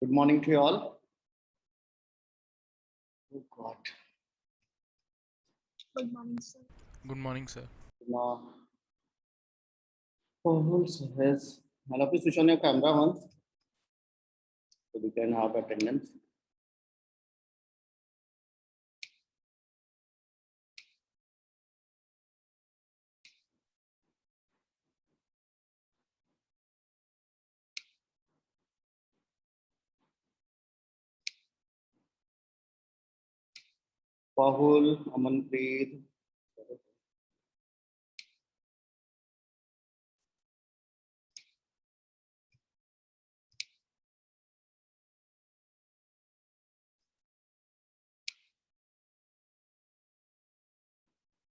Good morning to you all. Oh God. Good morning, sir. Good morning, sir. Now, I'll have to switch on your camera once so we can have attendance. Pahul, Amanpreet.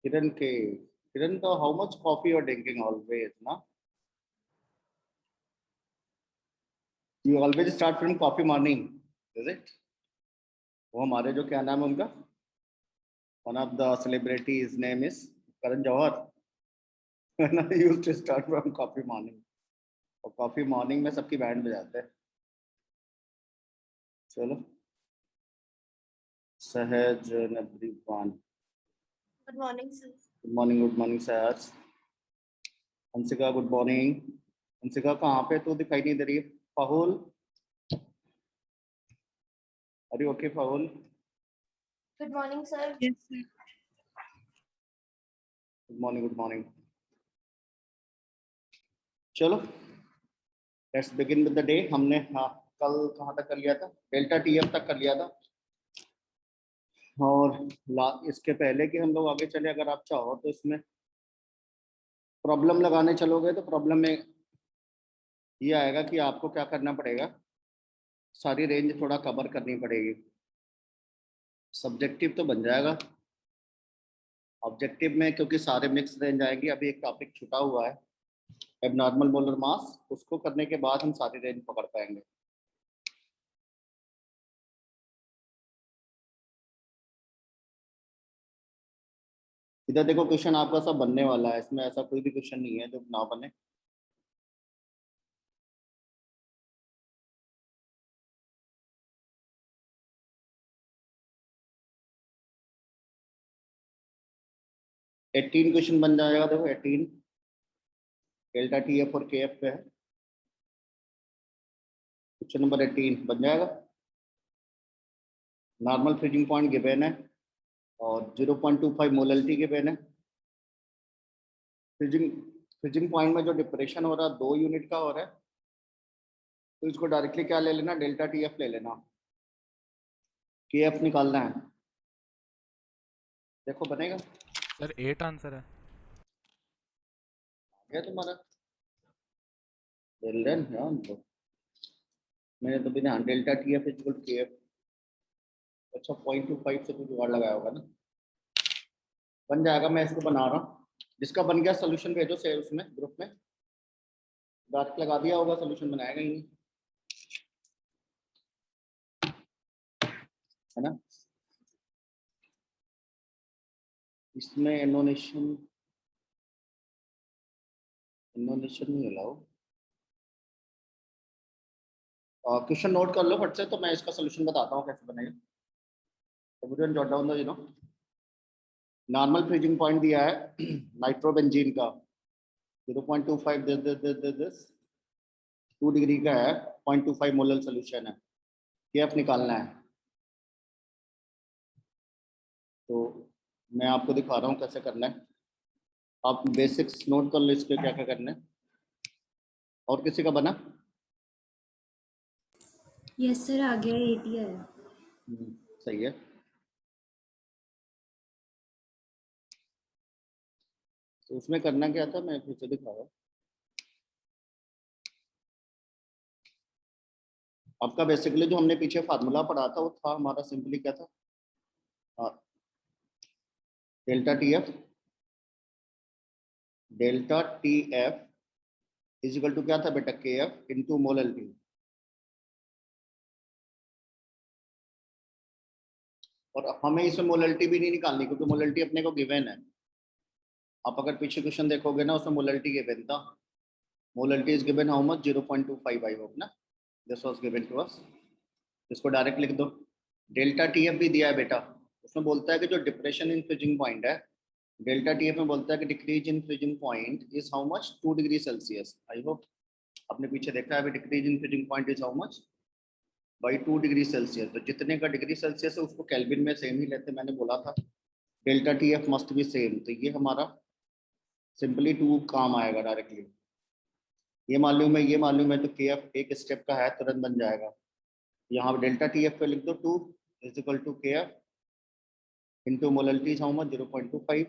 Kiran K. Kiran, how much coffee you're drinking always, na? You always start from coffee morning, is it? वो हमारे जो क्या नाम है उनका? One of the celebrities name is Karan Johar. I used to start from coffee morning. और coffee morning में सबकी बैंड बजाते हैं. चलो सहज everyone. Good morning, sir. Good morning सहज. Hansika good morning. हंसिका कहाँ पे तो दिखाई नहीं दे रही है. पाहुल अरे okay Pahul. Good morning, sir. Yes, sir. Good morning. चलो let's begin with the day. हमने कल कहाँ तक कर लिया था? डेल्टा टीएफ तक कर लिया था. और इसके पहले कि हम लोग आगे चले, अगर आप चाहो तो इसमें प्रॉब्लम लगाने चलोगे तो प्रॉब्लम में ये आएगा कि आपको क्या करना पड़ेगा, सारी रेंज थोड़ा कवर करनी पड़ेगी. सब्जेक्टिव तो बन जाएगा. ऑब्जेक्टिव में क्योंकि सारे मिक्स रेंज आएगी. अभी एक टॉपिक छुटा हुआ है एबनॉर्मल मोलर मास, उसको करने के बाद हम सारी रेंज पकड़ पाएंगे. इधर देखो क्वेश्चन आपका सब बनने वाला है. इसमें ऐसा कोई भी क्वेश्चन नहीं है जो ना बने. एटीन क्वेश्चन बन जाएगा. देखो 18 डेल्टा टी एफ और के एफ पे है. क्वेश्चन नंबर 18 बन जाएगा. नॉर्मल फ्रीजिंग पॉइंट गिवन है और 0.25 मोलरिटी गिवन है. फ्रीजिंग पॉइंट में जो डिप्रेशन हो रहा है 2 यूनिट का हो रहा है, तो इसको डायरेक्टली क्या ले लेना, डेल्टा टी एफ ले लेना. के एफ निकालना है. देखो बनेगा. सर 8 आंसर है. क्या तुम्हारा वेल डन. मैंने तो बिना डेल्टा टी एफ इक्वल के एफ. अच्छा 0.25 से कुछ जुगाड़ लगाया होगा ना. बन जाएगा. मैं इसको बना रहा हूँ. जिसका बन गया सोल्यूशन भेजो से उसमें ग्रुप में. डार्क लगा दिया होगा, सोल्यूशन बनाएगा ही नहीं, है ना. इसमें एनोनेशन नहीं अलाउ. क्वेश्चन नोट कर लो फट से, तो मैं इसका सोल्यूशन बताता हूँ कैसे बनेगा. Everyone jot down the normal freezing point दिया है नाइट्रोबेंजीन का 0.25 दिस 2 डिग्री का है. 0.25 मोलर सोल्यूशन है. केएफ निकालना है. तो मैं आपको दिखा रहा हूँ कैसे करना है. आप बेसिक्स नोट कर लो इसके क्या क्या करना है. और किसी का बना? यस सर, आ गया. 80 है. सही है. तो उसमें करना क्या था मैं फिर से दिखा रहा हूँ. आपका बेसिकली जो हमने पीछे फार्मूला पढ़ा था वो था हमारा सिंपली क्या था, delta T F is equal to क्या था बेटा, के एफ इंटू मोलरिटी. और हमें इसमें मोलरिटी भी नहीं निकालनी क्योंकि मोलरिटी अपने को गिवन है. आप अगर पीछे क्वेश्चन देखोगे ना उसमें मोलरिटी गिवन था. Molarity is given how much, 0.25 I hope ना. This was given to us. इसको डायरेक्ट लिख दो। डेल्टा टी एफ भी दिया है बेटा, उसमें बोलता है कि जो डिप्रेशन इन फ्रीजिंग पॉइंट है, डेल्टा टी एफ में बोलता है कि decrease in freezing point is how much, 2 degree Celsius. I hope आपने पीछे देखा है, अभी decrease in freezing point is how much, by 2 degree Celsius. तो जितने का डिग्री सेल्सियस है उसको केल्विन में सेम ही लेते, मैंने बोला था। Delta T F must be same, तो ये हमारा सिंपली 2 काम आएगा डायरेक्टली। ये मालूम है, ये मालूम है, तो के एफ एक स्टेप का है, तुरंत बन जाएगा। यहाँ डेल्टा टी एफ पे लिख दो 2 is equal to K F into molarity how much, 0.25।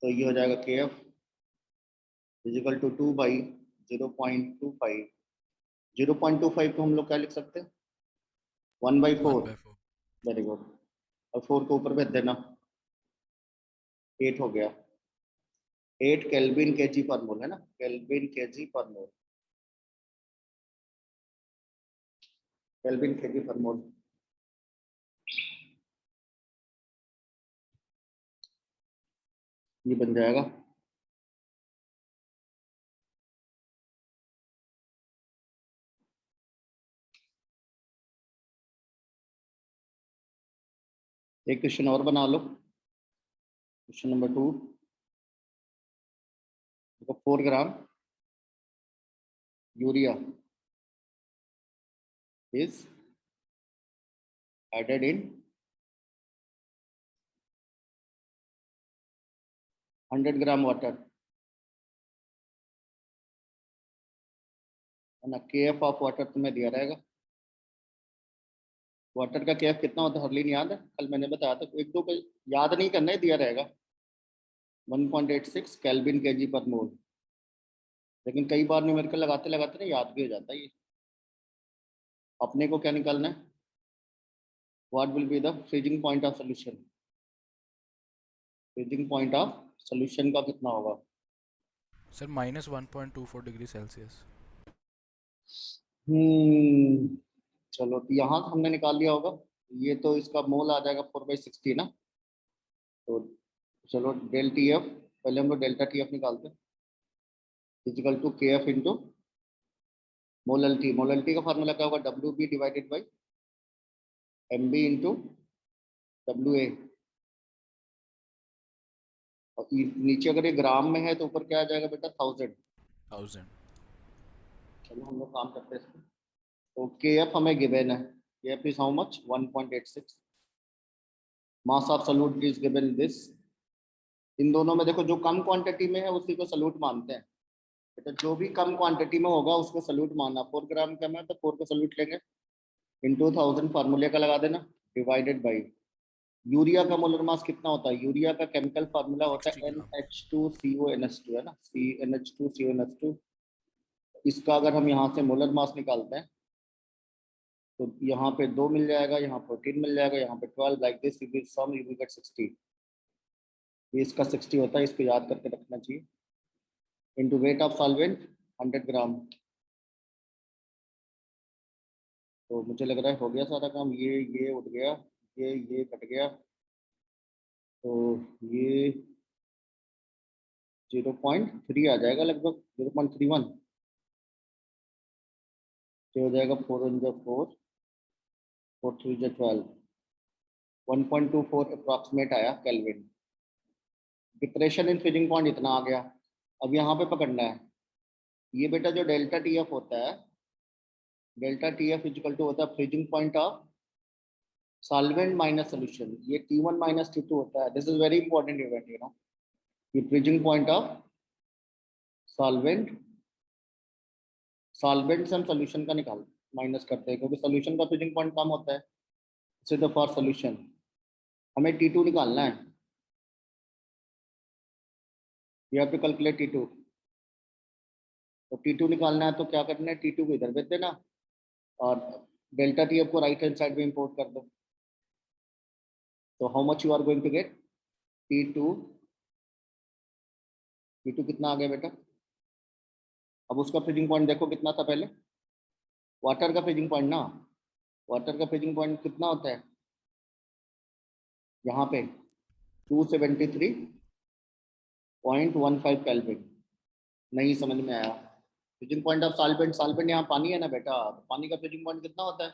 तो ये हो जाएगा K F is equal to 2 by 0.25। 0.25 को हम लोग क्या लिख सकते हैं, 1/4। 1/4। Very good. और 4 को ऊपर भेज देना, 8 हो गया। 8 केल्विन के जी पर मोल है ना, केल्विन के जी पर मोल, केल्विन के जी पर मोल। ये बन जाएगा एक क्वेश्चन और बना लो, क्वेश्चन नंबर 2। देखो 4 gram urea is added in 100 gram water, है ना। के एफ ऑफ वाटर तुम्हें दिया रहेगा। वाटर का के एफ कितना होता है हरलीन, याद है? कल मैंने बताया था, एक दो पे याद नहीं करना है, दिया रहेगा 1.86 केल्विन के जी पर मोल। लेकिन कई बार न्यूमेरिकल लगाते लगाते ना याद भी हो जाता है ये। अपने को क्या निकालना है, what will be the freezing point of solution. Freezing point of solution का कितना होगा? Sir -1.24 degree Celsius. हम्म, चलो तो यहाँ तो हमने निकाल लिया होगा। ये तो इसका मोल आ जाएगा 4/60 ना। तो चलो डेल टी एफ, पहले हम लोग डेल्टा टी एफ निकालते हैं, is equal to K F into molality. Molality का फार्मूला क्या होगा, W B divided by M B into W A. और नीचे अगर ये ग्राम में है तो ऊपर क्या आ जाएगा बेटा, 1000। 1000। चलो हम लोग काम करते हैं इसमें। तो के एफ हमें गिवन है, K F is how much, 1.86। Mass of solute is given this. इन दोनों में देखो जो कम क्वांटिटी में है उसी को सॉल्यूट मानते हैं बेटा, जो भी कम क्वांटिटी में होगा उसको सॉल्यूट मानना। 4 ग्राम का है तो 4 को सॉल्यूट लेंगे, इंटू 1000 फार्मूले का लगा देना, डिवाइडेड बाई यूरिया का मोलर मास कितना होता है। यूरिया का केमिकल फार्मूला होता 60 है ग्राम। NH2CONH2, है ना, CNH2CONH2। इसका अगर हम यहाँ से मोलर मास निकालते हैं तो यहाँ पे 2 मिल जाएगा, यहाँ 14 मिल जाएगा, यहाँ पे 12, like this you will sum, you will get 60। ये इसका 60 होता है, इसको याद करके रखना चाहिए। इनटू वेट ऑफ सॉल्वेंट 100 ग्राम। तो मुझे लग रहा है हो गया सारा काम। ये उठ गया, ये कट गया, तो ये 0.3 आ जाएगा, लगभग 0.31। तो हो जाएगा 4 × 4, 4 3 12, 1.24 अप्रॉक्सीमेट आया kelvin. Depression in freezing point इतना आ गया। अब यहाँ पे पकड़ना है ये बेटा, जो डेल्टा टी एफ होता है, delta T F equal to होता है freezing point of solvent minus solution. ये T1 माइनस T2 होता है। This is very important event, you know. ये freezing point of solvent, solvent से हम सोल्यूशन का निकाल माइनस करते हैं, क्योंकि सोल्यूशन का फ्रीजिंग पॉइंट कम होता है। सिर्फ फॉर सोल्यूशन हमें T2 निकालना है। You have to calculate T2। तो T2 निकालना है तो क्या करना है, T2 को इधर भेज देना और डेल्टा टी एफ को राइट हैंड साइड में इंपोर्ट कर दो। तो how much you are going to get, T2। T2 कितना आ गया बेटा? अब उसका फ्रीजिंग पॉइंट देखो कितना था पहले, वाटर का फ्रीजिंग पॉइंट ना। वाटर का फ्रीजिंग पॉइंट कितना होता है यहाँ पे, 273.15 केल्विन। नहीं समझ में आया freezing point of solvent, solvent यहाँ पानी है ना बेटा, तो पानी का फ्रीजिंग पॉइंट कितना होता है?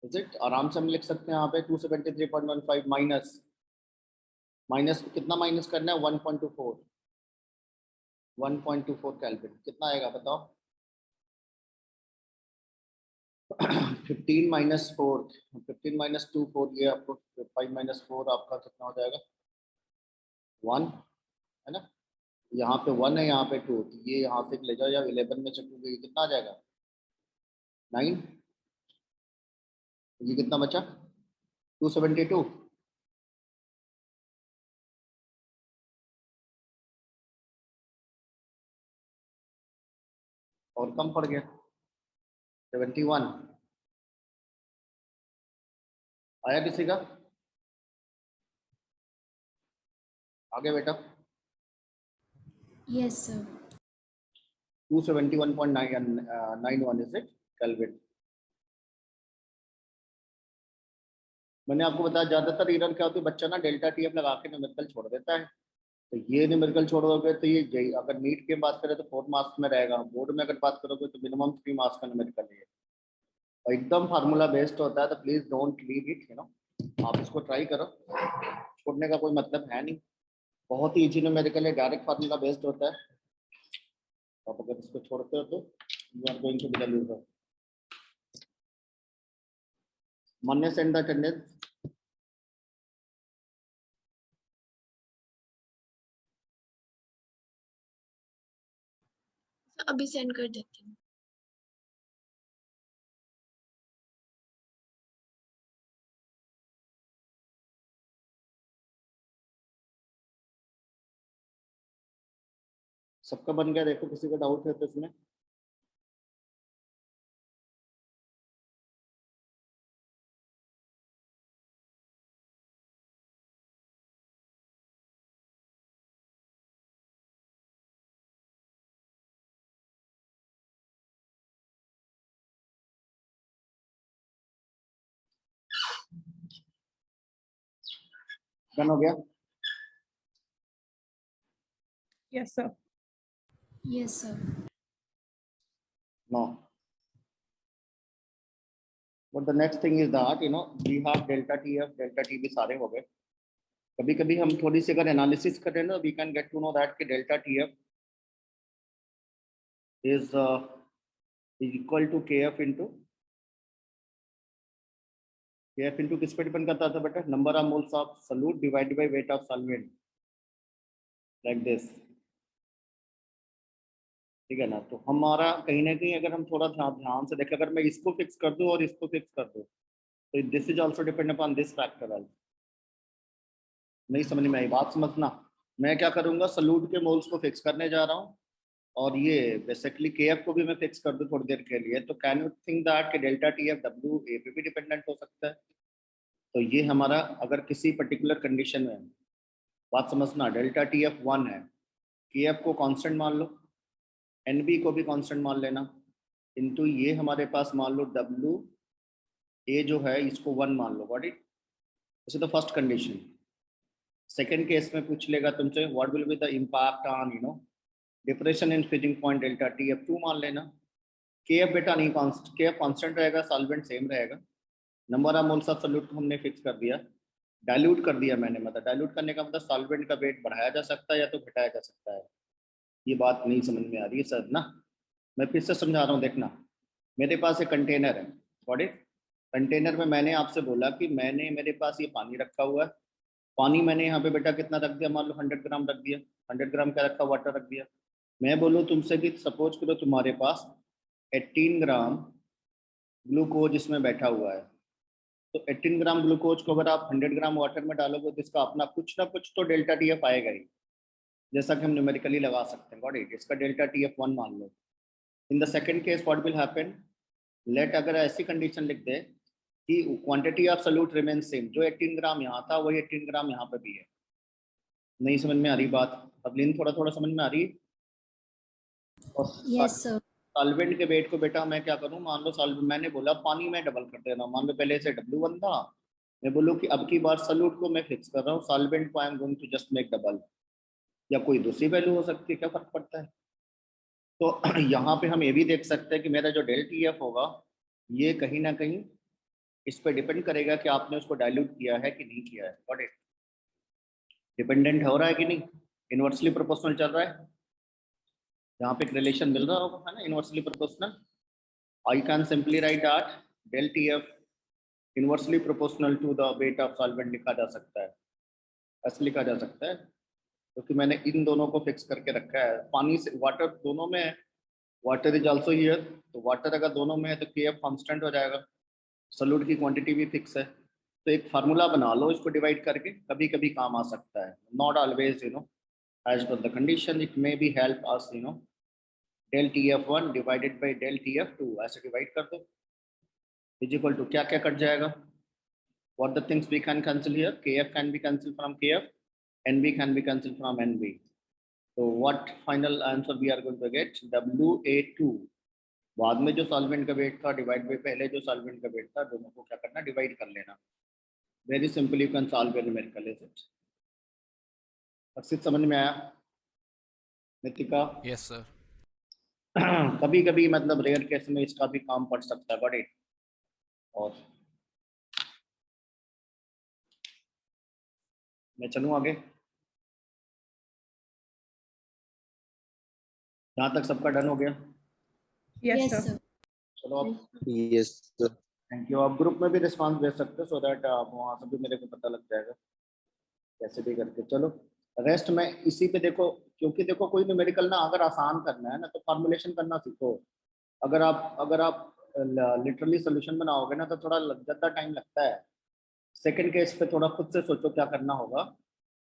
इज इट आराम से हम लिख सकते हैं यहाँ पे 273.15 माइनस, माइनस कितना माइनस करना है? 1.24, 1.24 केल्विन। कितना आएगा बताओ? 15 माइनस 4, 15 माइनस 2 4, ये आपको 5 माइनस 4 आपका कितना हो जाएगा? 1 है ना। यहाँ पे 1 है, यहाँ पे 2, तो ये यहाँ से ले जाओ या 11 में चकोगे, ये कितना आ जाएगा? 9। ये कितना बचा? 272। और कम पड़ गया 71। आया किसी का? आगे बेटा। Yes, sir. 271.91 is it kelvin. मैंने आपको बताया ज्यादातर एरर क्या होती है, बच्चा ना डेल्टा टी एफ लगा के न्यूमेरिकल छोड़ देता है। तो ये न्यूमेरिकल छोड़ोगे तो ये अगर नीट की बात करें तो 4 मार्क्स में रहेगा, बोर्ड में अगर बात करोगे तो मिनिमम 3 मार्क्स का न्यूमेरिकल है और एकदम फार्मूला बेस्ड होता है। तो please don't leave it, you know, आप इसको ट्राई करो, छोड़ने का कोई मतलब है नहीं। बहुत ही इजी न्यूमेरिकल है, डायरेक्ट फार्मूला बेस्ड होता है। आप अगर इसको छोड़ते हो तो you are going to be the loser. Manya send the attendance. अभी सेंड कर देती हूँ। सबका बन गया? देखो किसी का डाउट है तो इसमें। डन हो गया? Yes, sir. Yes, sir. No. But the next thing is that you know we have delta TF, delta TB सारे हो गए। कभी कभी हम थोड़ी सी अगर एनालिसिस करें ना, we can get to know that कि delta TF is equal to KF into किस पे डिपेंड करता था बेटा? Number of moles of solute divided by weight of solvent, like this. ठीक है ना। तो हमारा कहीं ना कहीं अगर हम थोड़ा ध्यान से देखें, अगर मैं इसको फिक्स कर दूं और इसको फिक्स कर दूं तो this is also depend upon this factor. नहीं समझ में आई बात? समझना, मैं क्या करूंगा, सॉल्यूट के मोल्स को फिक्स करने जा रहा हूँ और ये बेसिकली केएफ को भी मैं फिक्स कर दूं थोड़ी देर के लिए। तो कैन यू थिंक दैट कि डेल्टा टीएफ डब्ल्यू ए पे भी डिपेंडेंट हो सकता है? तो ये हमारा अगर किसी पर्टिकुलर कंडीशन में, बात समझना, डेल्टा टीएफ 1 है, केएफ को कांस्टेंट मान लो, एनबी को भी कांस्टेंट मान लेना, इनटू ये हमारे पास मान लो डब्ल्यू ए जो है इसको 1 मान लो। Got it? This is the first condition. Second case में पूछ लेगा तुमसे what will be the impact on you know depression in freezing point, delta TF 2 मान लेना। केएफ बेटा नहीं, केएफ कांस्टेंट रहेगा, सॉल्वेंट सेम रहेगा। Number of moles of solute को हमने फिक्स कर दिया, डाइल्यूट कर दिया मैंने, मतलब डाइल्यूट करने का मतलब सॉल्वेंट का वेट बढ़ाया जा सकता है या तो घटाया जा सकता है। ये बात नहीं समझ में आ रही है सर ना? मैं फिर से समझा रहा हूँ, देखना। मेरे पास एक कंटेनर है, व्हाट इट, कंटेनर में मैंने आपसे बोला कि मेरे पास ये पानी रखा हुआ है। पानी मैंने यहाँ पे बेटा कितना रख दिया? मान लो 100 ग्राम रख दिया। 100 ग्राम क्या रखा? वाटर रख दिया। मैं बोलूँ तुमसे कि सपोज करो तुम्हारे पास 18 ग्राम ग्लूकोज इसमें बैठा हुआ है। तो 18 ग्राम ग्लूकोज को अगर आप 100 ग्राम वाटर में डालोगे तो इसका अपना कुछ ना कुछ तो डेल्टा टीएफ आएगा ही, जैसा कि हम न्यूमेरिकली लगा सकते हैं। Got it? इसका डेल्टा टीएफ 1 मान लो। In the second case what will happen, let अगर ऐसी कंडीशन लिख दे कि quantity of solute remain same, जो 18 ग्राम यहाँ था वही 18 ग्राम यहाँ पे भी है। नहीं समझ में आ रही बात? अगली थोड़ा थोड़ा समझ में आ रही? और Yes, sir. सॉल्वेंट के वेट को बेटा मैं क्या करूँ, मान लो सॉल्वेंट मैंने बोला पानी में डबल कर दे रहा हूँ। मान लो पहले से W1 था, मैं बोलूँ कि अब की बार सॉल्यूट को मैं फिक्स कर रहा हूँ, सॉल्वेंट को I am going to just make double, या कोई दूसरी वैल्यू हो सकती है, क्या फर्क पड़ता है? तो यहाँ पे हम ये भी देख सकते हैं कि मेरा जो डेल टी एफ होगा ये कहीं ना कहीं इस पे डिपेंड करेगा कि आपने उसको डाइल्यूट किया है कि नहीं किया है। Got it? डिपेंडेंट हो रहा है कि नहीं, इनवर्सली प्रोपोर्शनल चल रहा है, यहाँ पे एक रिलेशन मिल रहा होगा, है ना, inversely proportional. I can simply write that del T F inversely proportional to the weight of solvent लिखा जा सकता है, ऐसे लिखा जा सकता है, क्योंकि मैंने इन दोनों को फिक्स करके रखा है। पानी से वाटर दोनों में है, वाटर इज ऑल्सो हियर, तो वाटर अगर दोनों में है तो के एफ कॉन्स्टेंट हो जाएगा, सॉल्यूट की क्वांटिटी भी फिक्स है। तो एक फार्मूला बना लो इसको डिवाइड करके, कभी कभी काम आ सकता है, not always, you know, as per the condition it may be help us, you know. Del T F one divided by del T F two, ऐसे डिवाइड कर दो, इज इक्वल टू क्या क्या कट जाएगा, what the things we can cancel here, kf can be cancelled from kf, nb can be cancelled from nb. So what final answer we are going to get, wa2 बाद में जो solvent का wait था divide by पहले जो solvent का wait था, दोनों को क्या करना, डिवाइड कर लेना। Very simple, you can solve your numerical, is it? Akshit समझ में आया? नितिका? Yes, sir. कभी कभी मतलब रेयर केस में इसका भी काम पड़ सकता है, बट इट, और मैं चलूँ आगे? जहाँ तक सबका डन हो गया? Yes, Yes, sir. sir. चलो आप Yes, sir. थैंक यू, आप ग्रुप में भी रिस्पांस भेज सकते हो, सो दैट आप वहाँ से भी मेरे को पता लग जाएगा कैसे भी करके। चलो रेस्ट में इसी पे देखो, क्योंकि देखो कोई न्यूमेरिकल ना अगर आसान करना है ना तो फॉर्मुलेशन करना सीखो। अगर आप लिटरली सोल्यूशन बनाओगे ना तो थोड़ा ज़्यादा टाइम लगता है। सेकंड केस पे थोड़ा खुद से सोचो क्या करना होगा।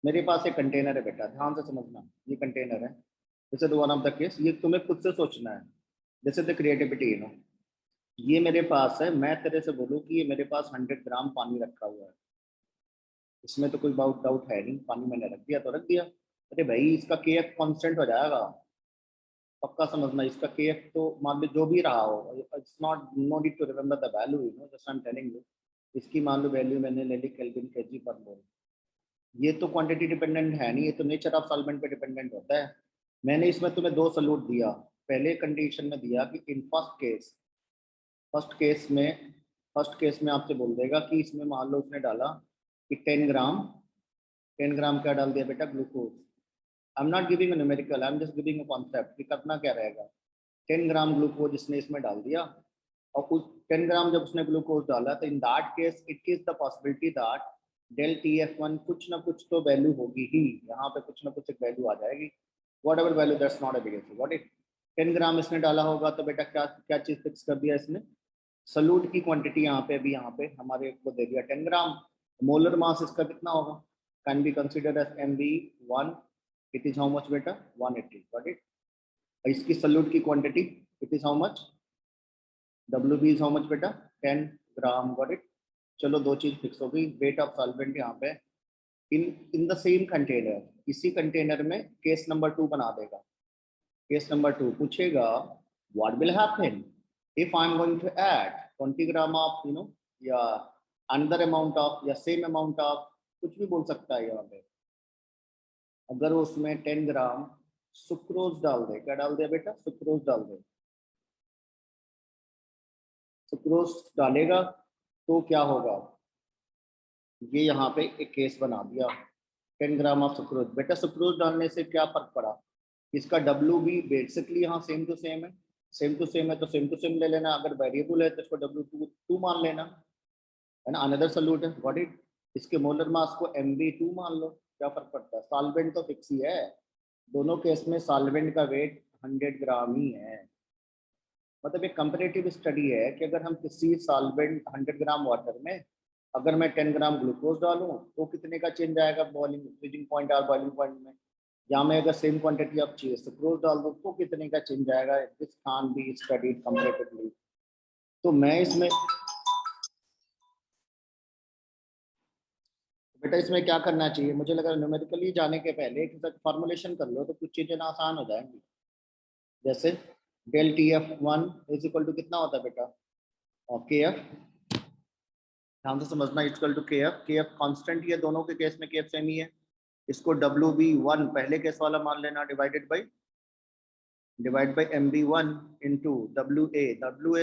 मेरे पास एक कंटेनर है बेटा, ध्यान से समझना, ये कंटेनर है, this is one of the case, ये तुम्हें खुद से सोचना है, this is the creativity, you know. ये मेरे पास है, मैं तेरे से बोलूँ कि ये मेरे पास 100 ग्राम पानी रखा हुआ है, इसमें तो कोई डाउट है नहीं, पानी मैंने रख दिया तो रख दिया। अरे भाई इसका के एफ कॉन्स्टेंट हो जाएगा, पक्का समझना, इसका के एफ तो मान लो जो भी रहा हो, it's not, no need to remember the value, you know, just I am telling you. इसकी मान लो वैल्यू मैंने ले ली केल्विन केजी पर मोल, ये तो क्वांटिटी डिपेंडेंट है नहीं, ये तो नेचर ऑफ सॉल्वेंट पे डिपेंडेंट होता है। मैंने इसमें तुम्हें दो सॉल्यूट दिया, पहले कंडीशन में दिया कि इन फर्स्ट केस में आपसे बोल देगा कि इसमें मान लो उसने डाला कि 10 ग्राम क्या डाल दिया बेटा, glucose. I am not giving a numerical, I am just giving a concept कि करना क्या रहेगा। 10 ग्राम ग्लूकोज इसने इसमें डाल दिया, और उस 10 ग्राम जब उसने ग्लूकोज डाला तो in that case it is the possibility that del T F one कुछ ना कुछ तो वैल्यू होगी ही, यहाँ पे कुछ ना कुछ एक वैल्यू आ जाएगी, what ever value, that's not a big issue. What it, 10 ग्राम इसने डाला होगा तो बेटा क्या क्या चीज फिक्स कर दिया इसने, सॉल्यूट की क्वांटिटी यहाँ पे भी, यहाँ पे हमारे को दे दिया 10 ग्राम। मोलर मास इसका कितना होगा, can be considered as MB1, it is how much बेटा, 180। Got it? इसकी सॉल्यूट की quantity it is how much, WB is how much बेटा, 10 ग्राम। Got it? चलो दो चीज फिक्स हो गई, वेट ऑफ सॉल्वेंट यहाँ पे इन इन द सेम कंटेनर, इसी कंटेनर में केस नंबर 2 बना देगा। केस नंबर 2 पूछेगा what will happen if I'm going to add 20 gram of, you know, या अंडर अमाउंट ऑफ, या सेम अमाउंट ऑफ, कुछ भी बोल सकता है यहाँ पे। अगर उसमें 10 ग्राम सुक्रोज डाल दे, क्या डाल दिया बेटा, सुक्रोज डाल दे, सुक्रोज डालेगा तो क्या होगा, ये यहाँ पे एक केस बना दिया, 10 ग्राम ऑफ सुक्रोज। बेटा सुक्रोज डालने से क्या फर्क पड़ा, इसका डब्ल्यू भी बेसिकली यहाँ सेम टू सेम है, सेम टू सेम है तो सेम टू सेम ले लेना, अगर वेरिएबल है तो इसको W2 मान लेना, है ना, अनदर सॉल्यूट है। व्हाट इट, इसके मोलर मास को MB2 मान लो, क्या फर्क पड़ता है, सॉल्वेंट तो फिक्स ही है, दोनों केस में सॉल्वेंट का वेट 100 ग्राम ही है। मतलब एक कंपैरेटिव स्टडी है कि अगर हम किसी सॉल्वेंट 100 ग्राम वाटर में अगर मैं 10 ग्राम ग्लूकोज डालूं तो कितने का चेंज आएगा बॉइलिंग फ्रीजिंग पॉइंट और बॉइलिंग पॉइंट में, या मैं अगर सेम क्वांटिटी ऑफ सुक्रोज डाल दूं तो कितने का चेंज आएगा, this can be studied comparatively. तो मैं इसमें बेटा इसमें क्या करना चाहिए, मुझे लगा न्यूमेरिकली जाने के पहले एक फॉर्मुलेशन कर लो तो कुछ चीजें ना आसान हो जाएंगी। जैसे del T F one is equal to कितना होता है बेटा, और के एफ, ध्यान से समझना, equal to K F constant ही है, दोनों के केस में के एफ सेम ही है। इसको WB1 पहले केस वाला मान लेना, divided by divide by MB1 into WA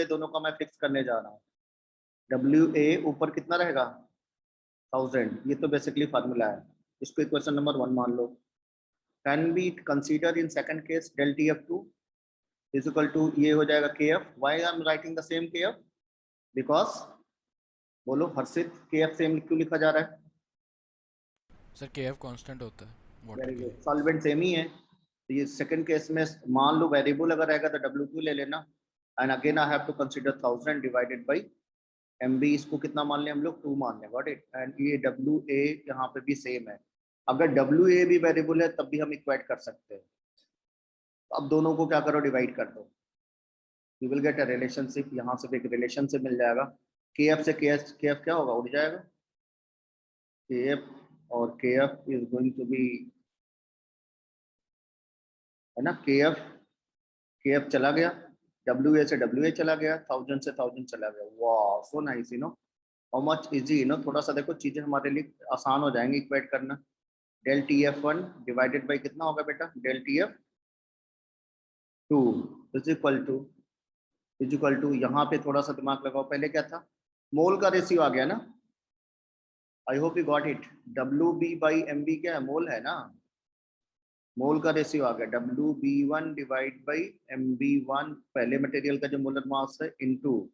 दोनों का मैं फिक्स करने जा रहा हूँ। WA ऊपर कितना रहेगा 1000, ये तो बेसिकली फार्मूला है, इसको इक्वेशन नंबर 1 मान लो। Can be consider in second case del TF2 is equal to ये हो जाएगा KF। Why I am writing the same KF? Because बोलो हर्षित, KF सेम क्यों लिखा जा रहा है? सर KF कांस्टेंट होता है वाटर वेरी के गुड, लिए। सॉल्वेंट सेम ही है, तो ये सेकंड केस में मान लो वेरिएबल अगर रहेगा तो W2 ले लेना, and again I have to consider 1000 divided by MB, इसको कितना मान लें हम लोग 2 मान लें, गॉट इट। एंड ये WA यहाँ पे भी सेम है, अगर WA भी वेरिएबल है तब भी हम इक्वेट कर सकते हैं। तो अब दोनों को क्या करो, डिवाइड कर दो, you will get a relationship, यहाँ से भी एक रिलेशनशिप मिल जाएगा। KF से KF क्या होगा, उड़ जाएगा, KF और KF is going to be, है ना, KF चला गया, WA से WA चला गया, 1000 से 1000 चला गया। वाह so nice, you know how much easy, you know थोड़ा सा देखो चीजें हमारे लिए आसान हो जाएंगी इक्वेट करना। del TF1 डिवाइडेड बाई कितना होगा बेटा, del TF2 is equal to यहाँ पे थोड़ा सा दिमाग लगाओ, पहले क्या था, मोल का रेशियो आ गया ना, I hope you got it. WB by MB क्या है, मोल है ना, मोल का रेशियो आ गया, WB1 डिवाइड बाई MB1 पहले मटेरियल का जो मोलर मास है इनटू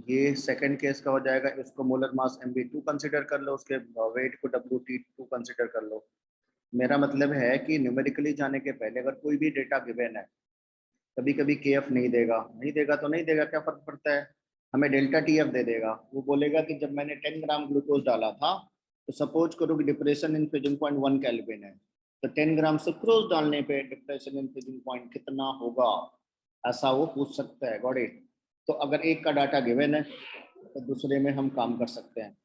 ये सेकंड केस का हो जाएगा, इसको मोलर मास MB2 कंसीडर कर लो, उसके वेट को WT2 कंसीडर कर लो। मेरा मतलब है कि न्यूमेरिकली जाने के पहले अगर कोई भी डेटा गिवन है, कभी कभी KF नहीं देगा तो नहीं देगा, क्या फर्क पड़ता है, हमें डेल्टा TF दे देगा। वो बोलेगा कि जब मैंने 10 ग्राम ग्लूकोज डाला था तो सपोज करो कि depression in freezing point 1 kelvin है, तो 10 ग्राम सुक्रोज डालने पे डिप्रेशन इन फ्रीजिंग पॉइंट कितना होगा, ऐसा वो पूछ सकता है, गॉट इट। तो अगर एक का डाटा गिवन है तो दूसरे में हम काम कर सकते हैं,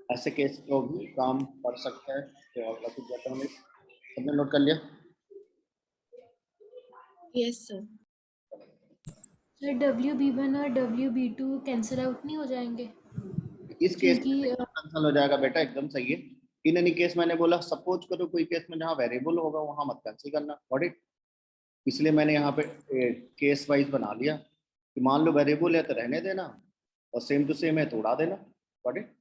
ऐसे केस को भी काम कर सकते हैं। तो अगला कुछ जाता हूँ, सबने नोट कर लिया? Yes, sir. सर WB1 और WB2 कैंसिल आउट नहीं हो जाएंगे? इस केस में क्योंकि कैंसिल हो जाएगा बेटा, एकदम सही है। इन एनी केस मैंने बोला सपोज करो कोई केस में जहाँ वेरिएबल होगा वहां मत कैंसिल करना, गॉट इट। इसलिए मैंने यहाँ पे केस वाइज बना लिया कि मान लो वेरिएबल है तो रहने देना, और सेम टू सेम है तो उड़ा देना, got it.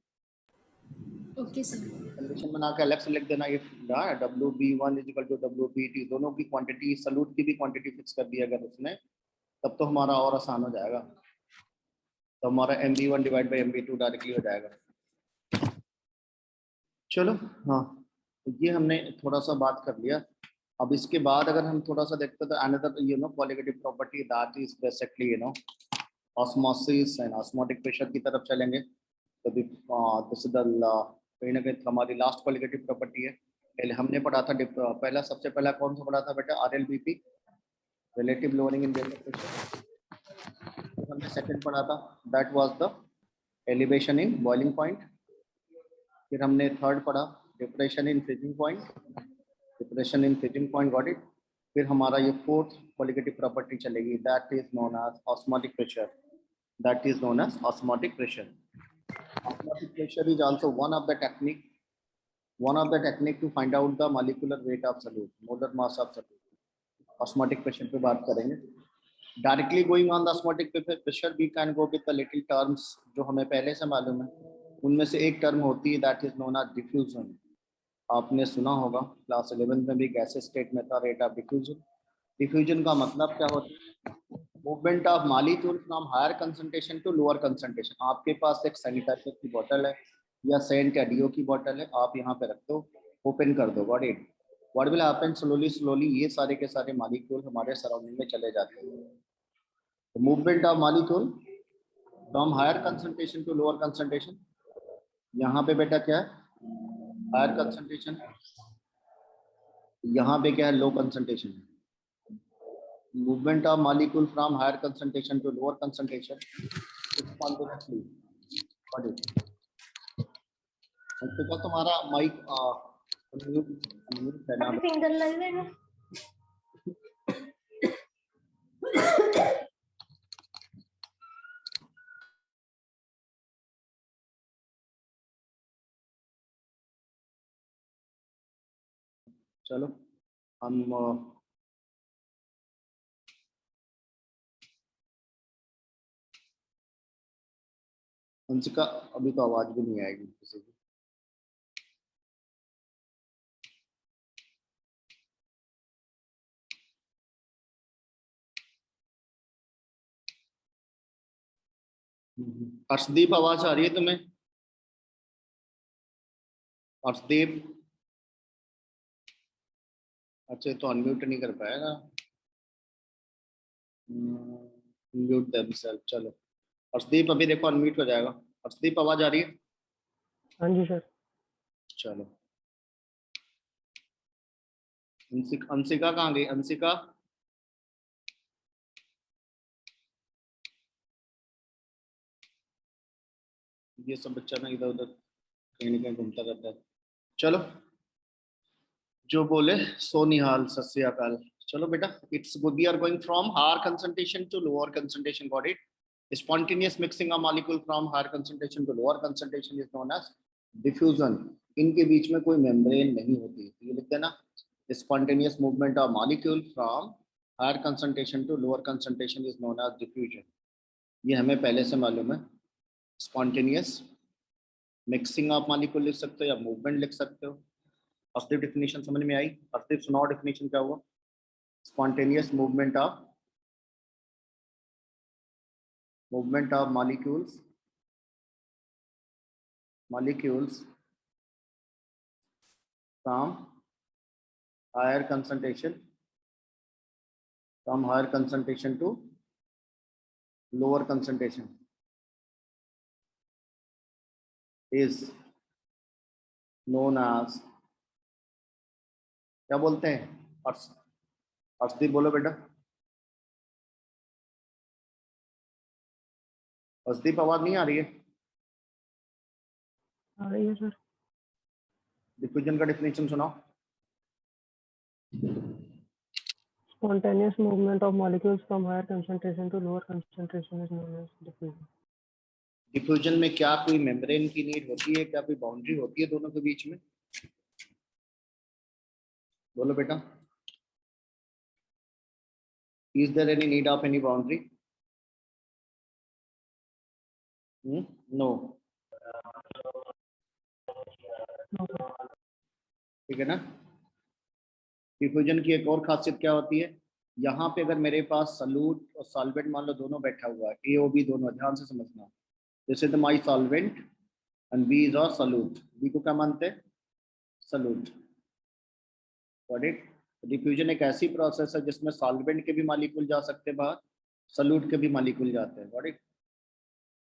Okay sir. Condition बना के अलग से लिख देना, if WB1 is equal to WBT, दोनों की क्वांटिटी, सॉल्यूट की भी क्वांटिटी फिक्स कर दी अगर उसने, तब तो हमारा और आसान हो जाएगा, तो हमारा MB1 divide by MB2 directly हो जाएगा। चलो हाँ, तो ये हमने थोड़ा सा बात कर लिया। अब इसके बाद अगर हम थोड़ा सा देखते हैं तो another qualitative property that is basically osmosis and osmotic pressure की तरफ चलेंगे। तो दिस इज द कहीं ना कहीं हमारी लास्ट क्वालिटेटिव प्रॉपर्टी है। पहले हमने पढ़ा था पहला, सबसे पहला कौन सा पढ़ा था बेटा, RLBP, relative lowering in vapour pressure. फिर हमने सेकंड पढ़ा था, that was the elevation in boiling point. फिर हमने थर्ड पढ़ा, depression in freezing point, depression in freezing point, got it. फिर हमारा ये फोर्थ क्वालिटेटिव प्रॉपर्टी चलेगी, that is known as osmotic pressure, that is known as osmotic pressure. Osmotic pressure is also one of the technique to find out the molecular weight of solute, molar mass of solute। Osmotic pressure पे बात करेंगे। Directly going on the osmotic pressure we can go with the little terms जो हमें पहले से मालूम है। उनमें से एक टर्म होती है that is known as diffusion. आपने सुना होगा क्लास 11 में भी गैसेस स्टेट में था रेट ऑफ डिफ्यूजन। डिफ्यूजन का मतलब क्या होता है, movement of molecule from higher concentration to lower concentration. आपके पास एक सैनिटाइजर की बोतल है या सेंट या डीओ की बोतल है, आप यहाँ पे रख दो, ओपन कर दो, got it. What will happen, slowly ये सारे के सारे मॉलिक्यूल हमारे सराउंडिंग में चले जाते हैं। Movement of molecule from higher concentration to lower concentration, यहाँ पे बेटा क्या है, हायर कंसंट्रेशन, यहाँ पे क्या है, low concentration. movement of molecule from higher concentration to lower concentration spontaneously, what is तो क्या तुम्हारा माइक म्यूट है ना? फिंगर लग जाएगा। चलो हम अंशिका अभी तो आवाज भी नहीं आएगी किसी की। अर्शदीप आवाज आ रही है तुम्हें? अर्शदीप अच्छा तो अनम्यूट नहीं कर पाएगा। Mute themself. चलो अर्शदीप अभी देखो अनम्यूट हो जाएगा। अर्शदीप आवाज आ रही है? हाँ जी सर। चलो अंशिका कहाँ गई? अंशिका ये सब बच्चा ना इधर उधर कहीं ना कहीं घूमता रहता है। चलो जो बोले सो निहाल सत श्री अकाल। चलो बेटा it's we are going from higher concentration to lower concentration. Got it? spontaneous mixing of molecule from higher concentration to lower concentration is known as diffusion। इनके बीच में कोई मेम्ब्रेन नहीं होती। तो ये लिखते हैं ना, spontaneous movement of molecule from higher concentration to lower concentration is known as diffusion। ये हमें पहले से मालूम है। spontaneous mixing of molecule लिख सकते हो या movement लिख सकते हो। अर्शदीप डिफिनेशन समझ में आई? अर्शदीप सुनाओ डिफिनेशन क्या हुआ? spontaneous movement of molecules from higher concentration to lower concentration is known as, क्या बोलते हैं? अर्शदीप बोलो बेटा। अर्शदीप आवाज नहीं आ रही है? आ रही है सर। डिफ्यूजन का डिफिनेशन सुनाओ। Spontaneous movement of molecules from higher concentration to lower concentration is known as diffusion। Diffusion में क्या कोई मेम्ब्रेन की नीड होती है? क्या कोई बाउंड्री होती है दोनों के बीच में? बोलो बेटा। Is there any need of any boundary? No। ठीक है ना? डिफ्यूजन की एक और खासियत क्या होती है? यहाँ पे अगर मेरे पास सॉल्यूट और सॉल्वेंट मान लो दोनों बैठा हुआ है, ए और बी दोनों, ध्यान से समझना। This is my solvent and B is our solute. B को क्या मानते हैं? सॉल्यूट। Got it? डिफ्यूजन एक ऐसी प्रोसेस है जिसमें सॉल्वेंट के भी मॉलिक्यूल जा सकते हैं बाहर, सॉल्यूट के भी मॉलिक्यूल जाते हैं। Got it?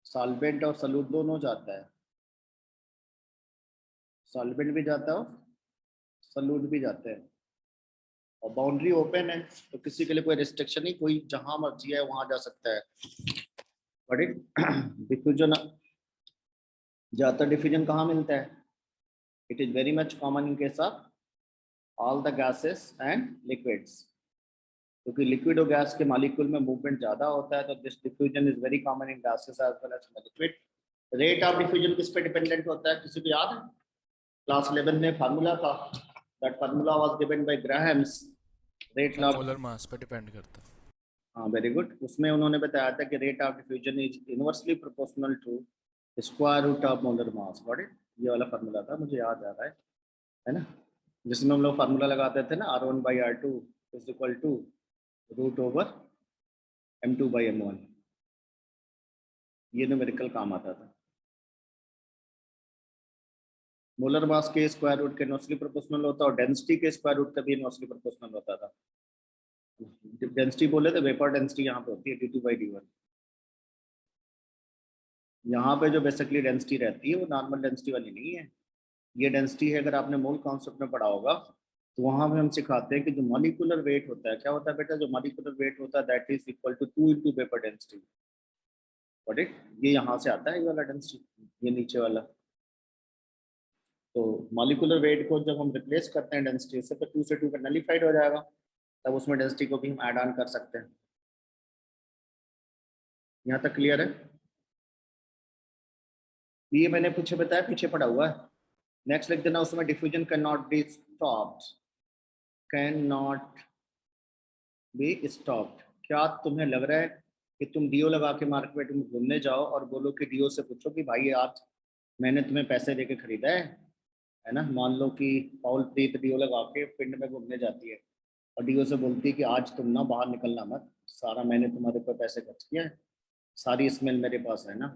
सॉल्वेंट और सॉल्यूट दोनों जाता है, सॉल्वेंट भी जाता है सॉल्यूट भी जाते हैं। और बाउंड्री ओपन है तो किसी के लिए कोई रिस्ट्रिक्शन नहीं, कोई जहां मर्जी है वहां जा सकता है। Got it? डिफ्यूजन, ज्यादातर डिफ्यूजन कहाँ मिलता है? It is very much common in case of all the gases and liquids. क्योंकि लिक्विड और गैस के मॉलिक्यूल में मूवमेंट ज्यादा होता है, तो this diffusion is very common in gases as well as liquid. Rate of diffusion किस पे डिपेंडेंट होता है? किसी को याद है? क्लास 11 में फार्मूला था, that formula was given by Graham's. Rate of molar मास पे डिपेंड करता है। हाँ वेरी गुड। उसमें उन्होंने बताया था कि rate of diffusion is inversely proportional to square root of molar mass. Got it? ये वाला फार्मूला था, मुझे याद आ रहा है ना? जिसमें हम लोग फार्मूला लगाते थे ना, R1/R2 is equal to root over M2/M1। ये न्यूमेरिकल काम आता था। मोलर मास के स्क्वायर रूट के इनवर्सली प्रोपोर्शनल होता और डेंसिटी के स्क्वायर रूट का भी इनवर्सली प्रोपोर्शनल होता था। डेंसिटी बोले तो वेपर डेंसिटी यहाँ पे होती है d2/d1। यहाँ पे जो बेसिकली डेंसिटी रहती है वो नॉर्मल डेंसिटी वाली नहीं है। ये डेंसिटी है, अगर आपने मोल कॉन्सेप्ट में पढ़ा होगा तो वहां पे हम सिखाते हैं कि जो मॉलिक्यूलर वेट होता है, क्या होता है बेटा? जो मॉलिक्यूलर वेट होता है that is equal to 2 × vapour density. Got it? ये यहाँ से आता है ये वाला डेंसिटी, ये नीचे वाला। तो मॉलिक्यूलर वेट को जब हम रिप्लेस करते हैं डेंसिटी से, तो 2 से 2 का नलिफाइड हो जाएगा, तब उसमें डेंसिटी को भी हम ऐड ऑन कर सकते हैं। यहाँ तक क्लियर है? ये मैंने पीछे बताया, पीछे पड़ा हुआ है। नेक्स्ट लिख देना उसमें, diffusion can not be stopped. Can not be stopped. क्या तुम्हें लग रहा है कि तुम डीओ लगा के मार्केट में घूमने जाओ और बोलो कि डीओ से पूछो कि भाई आज मैंने तुम्हें पैसे देके खरीदा है ना। मान लो कि पाउल प्रीत डीओ लगा के पिंड में घूमने जाती है और डीओ से बोलती है कि आज तुम ना बाहर निकलना मत, सारा मैंने तुम्हारे ऊपर पैसे खर्च किया है, सारी स्मेल मेरे पास है ना।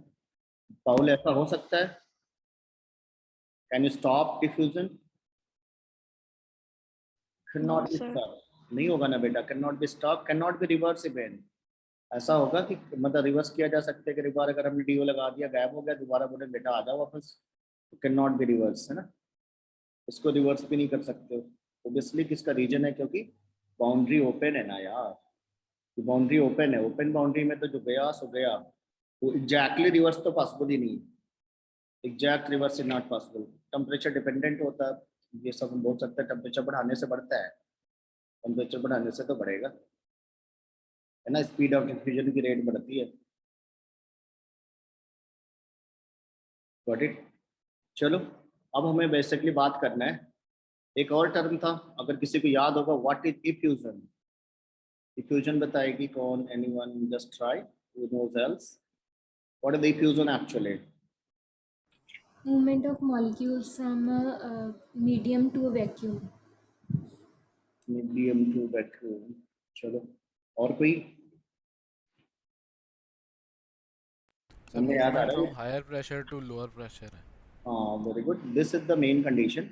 पाउल ऐसा हो सकता है? Can you stop diffusion? Can No, not be sir. Stop, नहीं होगा ना बेटा, can not be stop, can not be reverse event. ऐसा होगा कि मतलब रिवर्स किया जा सकता है कि एक बार अगर हमने डीओ लगा दिया गायब हो गया, दोबारा बोले बेटा आ जाओ वापस, तो कैन नॉट बी रिवर्स, है ना। इसको रिवर्स भी नहीं कर सकते ओबियसली। किसका रीजन है? क्योंकि बाउंड्री ओपन है ना यार, बाउंड्री ओपन है, ओपन बाउंड्री में तो जो गया सो गया, वो एग्जैक्टली रिवर्स तो पॉसिबल ही नहीं, exact reverse is not possible. Temperature dependent होता है, ये सब हम बोल सकते हैं, टेम्परेचर बढ़ाने से बढ़ता है, टेम्परेचर बढ़ाने से तो बढ़ेगा, है ना, स्पीड ऑफ डिफ्यूजन की रेट बढ़ती है। Got it? चलो अब हमें बेसिकली बात करना है, एक और टर्म था अगर किसी को याद होगा, व्हाट इज डिफ्यूजन? डिफ्यूजन बताएगी कौन? Anyone just try, who knows else? What is diffusion actually? Movement of molecules from a medium to a vacuum. Medium to vacuum. चलो और कोई सर हमें याद आ मूवमेंट रहा फ्रॉम है? Higher pressure to lower pressure है। हाँ very good, this is the main condition.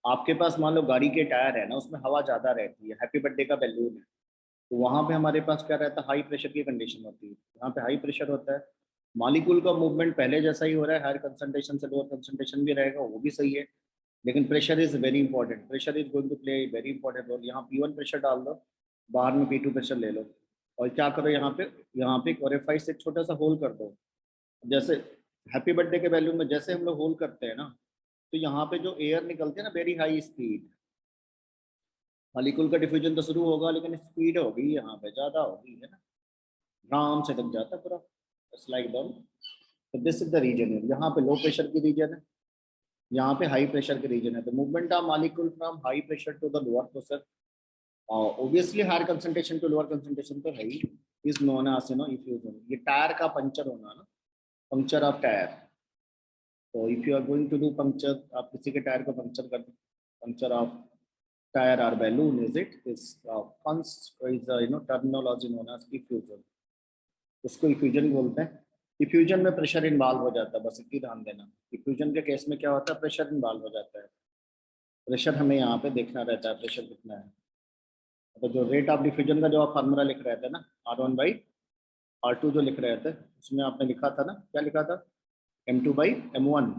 आपके पास मान लो गाड़ी के टायर है ना, उसमें हवा ज़्यादा रहती है, हैप्पी बर्थडे का बैलून है, तो वहाँ पे हमारे पास क्या रहता है? हाई प्रेशर की कंडीशन होती है, यहाँ पे हाई प्रेशर होता है, मॉलिक्यूल का मूवमेंट पहले जैसा ही हो रहा है, हायर कंसंट्रेशन से लोअर कंसंट्रेशन भी रहेगा, वो भी सही है, लेकिन pressure is very important, pressure is going to play very important role. यहाँ P1 प्रेशर डाल दो, बाहर में P2 प्रेशर ले लो, और क्या करो यहाँ पे क्लोरीफाई से एक छोटा सा होल कर दो, जैसे हैप्पी बर्थडे के बैलून में जैसे हम लोग होल करते हैं ना, तो यहाँ पे जो एयर निकलती है ना वेरी हाई स्पीड, मॉलिक्यूल का डिफ्यूजन तो शुरू होगा लेकिन स्पीड होगी यहाँ पे ज़्यादा होगी, है ना, आराम से लग जाता है पूरा, लाइक डाउन। तो दिस इज द रीजन है, यहाँ पे लो प्रेशर की रीजन है, यहाँ पे हाई प्रेशर की रीजन है। तो movement of molecule from high pressure to the lower pressure, obviously higher concentration to lower concentration तो है ही, is known as you know effusion. ये टायर का पंचर होना ना, पंक्चर ऑफ टायर। तो if you are going to do puncture, आप किसी के टायर को पंक्चर कर दो, पंक्चर ऑफ टायर और balloon, is it is you know terminology known as effusion, उसको इफ्यूजन बोलते हैं। इफ्यूजन में प्रेशर इन्वॉल्व हो जाता है, बस इतनी ध्यान देना, इफ्यूजन के केस में क्या होता है? प्रेशर इन्वॉल्व हो जाता है, प्रेशर हमें यहाँ पे देखना रहता है, प्रेशर कितना है। तो जो रेट ऑफ डिफ्यूजन का जो आप फार्मूला लिख रहे थे ना, R1/R2 जो लिख रहे थे, उसमें आपने लिखा था ना, क्या लिखा था? M2/M1।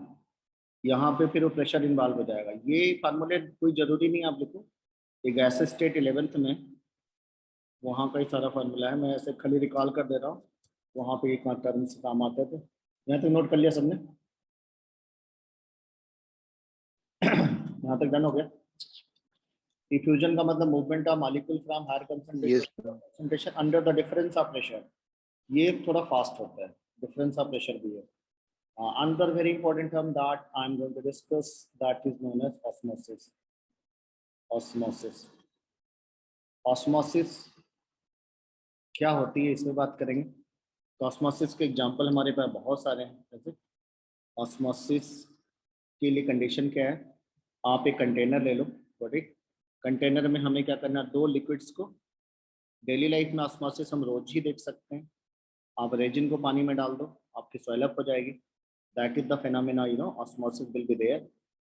यहाँ पे फिर वो प्रेशर इन्वॉल्व हो जाएगा, ये फार्मूले कोई ज़रूरी नहीं आप लिखो, ये गैस स्टेट 11th में वहाँ का ही सारा फार्मूला है, मैं ऐसे खाली रिकॉल कर दे रहा हूँ, वहाँ पे एक टर्म से काम आते थे, यहाँ तक नोट कर लिया सबने? यहाँ तक डन हो गया? डिफ्यूजन का मतलब movement of molecule from higher concentration under the difference of pressure, ये थोड़ा फास्ट होता है, डिफरेंस ऑफ प्रेशर भी है। Another very important term that I'm going to discuss, that is known as osmosis. Osmosis. Osmosis क्या होती है, इसमें बात करेंगे। तो ऑस्मोसिस के एग्जांपल हमारे पास बहुत सारे हैं। जैसे ऑस्मोसिस के लिए कंडीशन क्या है? आप एक कंटेनर ले लो, ठीक, कंटेनर में हमें क्या करना है? दो लिक्विड्स को, डेली लाइफ में ऑस्मोसिस हम रोज ही देख सकते हैं। आप रेजिन को पानी में डाल दो, आपकी सॉइल अप हो जाएगी, that is the phenomena, you know, osmosis will be there.